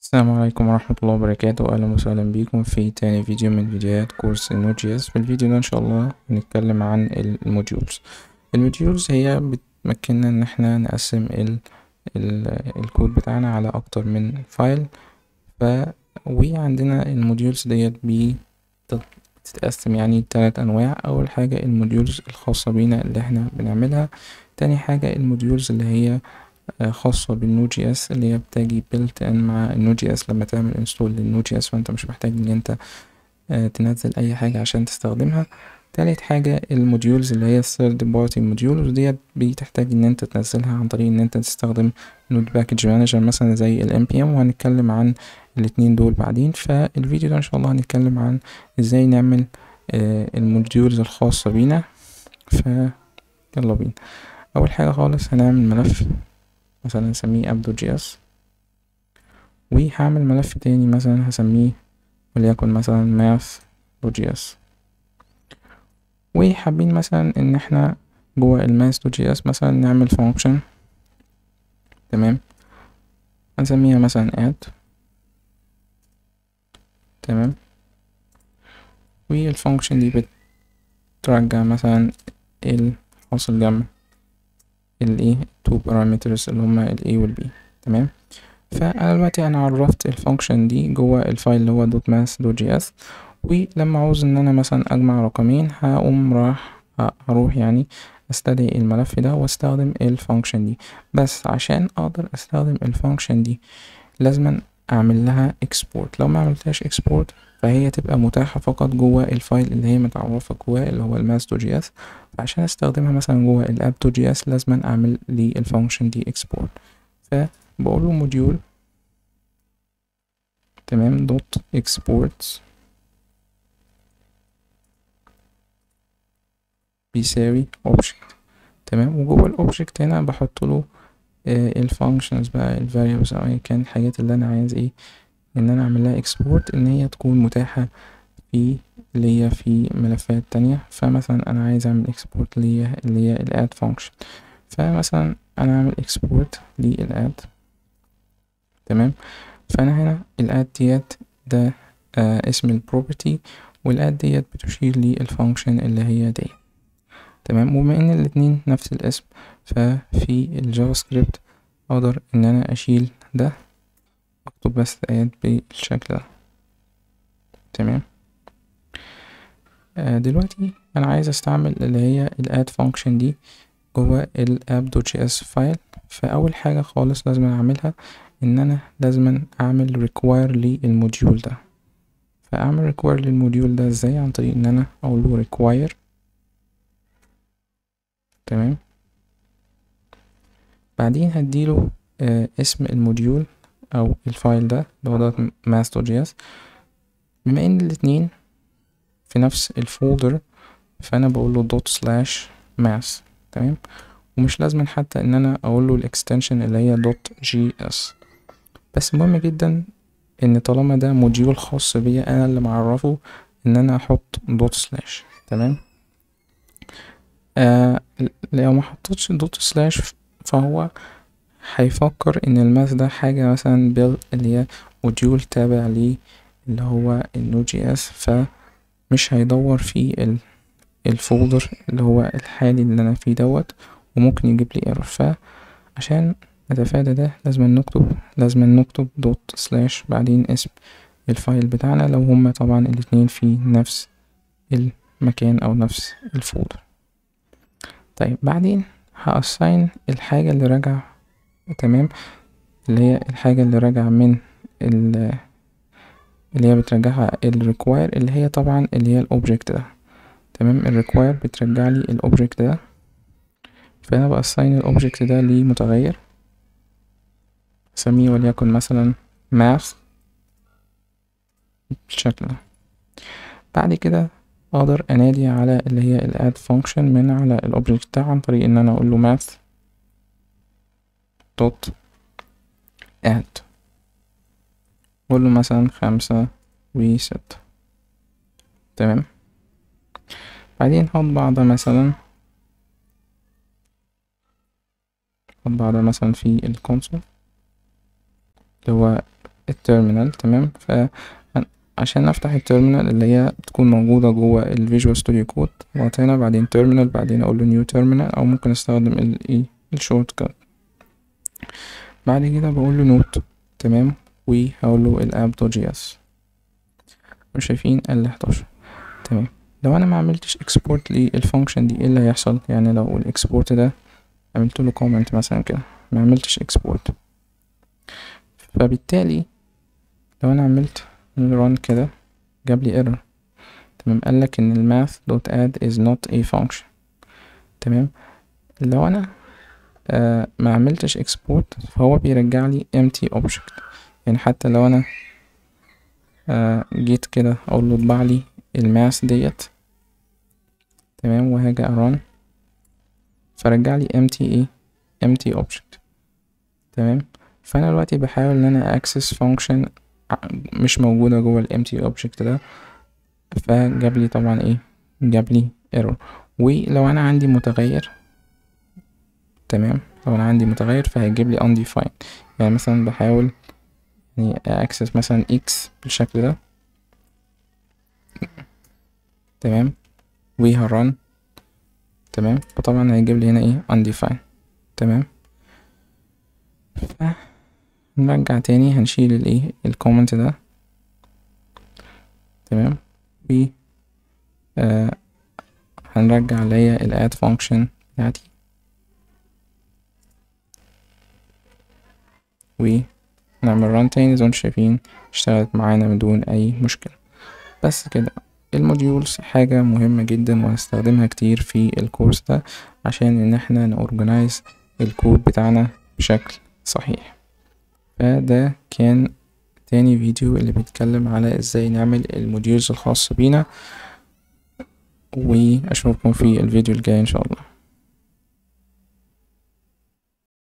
السلام عليكم ورحمة الله وبركاته. أهلا وسهلا بيكم في تاني فيديو من فيديوهات كورس Node.js. في الفيديو ده إن شاء الله هنتكلم عن الموديولز. الموديولز هي بتمكننا إن احنا نقسم الكود بتاعنا على أكتر من فايل. وعندنا الموديولز ديت بتتقسم يعني 3 أنواع. أول حاجة الموديولز الخاصة بينا اللي احنا بنعملها. تاني حاجة الموديولز اللي هي خاصة بالنود جي اس اللي هي بتجي built in مع النود جي اس. لما تعمل انستول للنود جي اس فانت مش محتاج ان انت تنزل اي حاجة عشان تستخدمها. تالت حاجة الموديولز اللي هي third party modules، وديت بتحتاج ان انت تنزلها عن طريق ان انت تستخدم نود باكج مانجر مثلا زي ال npm، وهنتكلم عن الاتنين دول بعدين. فالفيديو ده ان شاء الله هنتكلم عن ازاي نعمل الموديولز الخاصة بينا. يلا بينا. اول حاجة خالص هنعمل ملف مثلا هسميه app.js، وهعمل ملف تاني مثلا هسميه وليكن مثلا math.js. وحابين مثلا ان احنا جوه math.js مثلا نعمل function. تمام، هنسميها مثلا add. تمام، والفانكشن دي بترجع مثلا الحاصل جمع ال two parameters اللي هما ال a وال b. تمام، فانا دلوقتي انا عرفت الفانكشن دي جوه الفايل اللي هو .math.js. ولما عاوز ان انا مثلا اجمع رقمين هقوم هروح يعني استدعي الملف ده واستخدم الفانكشن دي. بس عشان اقدر استخدم الفانكشن دي لازم اعمل لها export. لو ما عملتهاش export فهي تبقى متاحة فقط جوه الفايل اللي هي متعرفة جواه اللي هو math.js. فعشان استخدمها مثلا جوه app.js لازم اعمل لي الفانكشن دي export. فبقول له موديول تمام دوت exports بيساوي object. تمام، وجوه الاوبجكت هنا بحط له الفانكشنز بقى الفاريبلز او ايا كان الحاجات اللي انا عايز ان انا اعمل لها اكسبورت ان هي تكون متاحة في اللي هي في ملفات تانية. فمثلا انا عايز اعمل اكسبورت اللي هي الاد فانكشن. فمثلا انا اعمل اكسبورت للاد. تمام، فانا هنا الاد ديت ده اسم البروبرتي، والاد ديت بتشير للفانكشن اللي هي دي. تمام، وبما ان الاتنين نفس الاسم ففي الجافا سكريبت اقدر ان انا اشيل ده اكتب بس ايات بالشكل ده. تمام، دلوقتي انا عايز استعمل اللي هي الاد فانكشن دي جوه الاب.js فايل. فاول حاجه خالص لازم اعملها ان انا لازم اعمل require للموديول ده. فاعمل require للموديول ده ازاي؟ عن طريق ان انا اقول له require. تمام، بعدين هديله اسم الموديول او الفايل ده اللي هو math.js. بما ان الاتنين في نفس الفولدر فانا بقول له ./math. تمام، ومش لازم حتى ان انا اقول له الاكستنشن اللي هي .gs. بس مهم جدا ان طالما ده موديول خاص بيا انا اللي معرفه ان انا احط ./ تمام، لو ما حطيتش ./ فهو هيفكر ان الماث ده حاجة مثلا اللي هي موديول تابع ليه اللي هو النود جي اس، فمش هيدور في الفولدر اللي هو الحالي اللي انا فيه دوت، وممكن يجيب لي ايرور. فعشان نتفادى ده لازم نكتب ./ بعدين اسم الفايل بتاعنا لو هما طبعا الاتنين في نفس المكان او نفس الفولدر. طيب بعدين هاساين الحاجة اللي راجع. تمام، اللي هي الحاجة اللي راجع من اللي هي بترجعها الريكواير اللي هي طبعا اللي هي الاوبجكت ده. تمام، الريكواير بترجع لي الاوبجكت ده. فانا بأساين الاوبجكت ده لمتغير اسميه وليكن مثلا math بالشكل ده. بعد كده اقدر انادي على اللي هي الاد فانكشن من على الاوبجكت ده عن طريق ان انا اقول له math دوت add، اقول له مثلا 5 و6. تمام، بعدين هطبع ده مثلا في الكونسول اللي هو التيرمينال. تمام، عشان افتح التيرمينال اللي هي بتكون موجودة جوه الفيجوال ستوديو كود، اضغط هنا بعدين تيرمينال بعدين اقول له نيو تيرمينال، او ممكن استخدم الشورت كات. بعد كده بقول له نوت. تمام، وهقول له الاب دوت جي اس. وشايفين ال11. تمام، لو انا ما عملتش اكسبورت للفانكشن دي ايه اللي هيحصل؟ يعني لو الاكسبورت ده عملت له كومنت مثلا كده ما عملتش اكسبورت، فبالتالي لو انا عملت ران كده جاب لي ايرور. تمام، قالك ان الماث دوت اد is not a function. تمام، لو انا ما عملتش export فهو بيرجع لي empty object. يعني حتى لو انا جيت كده اقول له اطبع لي الماث ديت، تمام، وهاجي اران فرجع لي empty object. تمام، فانا دلوقتي بحاول ان انا access function مش موجودة جوه الempty object ده، فجاب لي طبعا جاب لي error. ولو انا عندي متغير، تمام، لو انا عندي متغير فهيجيب لي undefined. يعني مثلا بحاول access مثلا x بالشكل ده، تمام، وهران. تمام، فطبعا هيجيب لي هنا undefined. تمام، نرجع تاني هنشيل الكومنت ده. تمام، و هنرجع اللي هي الاد فانكشن بتاعتي، ونعمل ران تاني زي ما انتم شايفين اشتغلت معانا من دون اي مشكلة. بس كده. الموديولز حاجة مهمة جدا وهنستخدمها كتير في الكورس ده عشان ان احنا نورجنايز الكود بتاعنا بشكل صحيح. فده كان تاني فيديو اللي بيتكلم على ازاي نعمل الموديولز الخاصة بينا، واشوفكم في الفيديو الجاي ان شاء الله.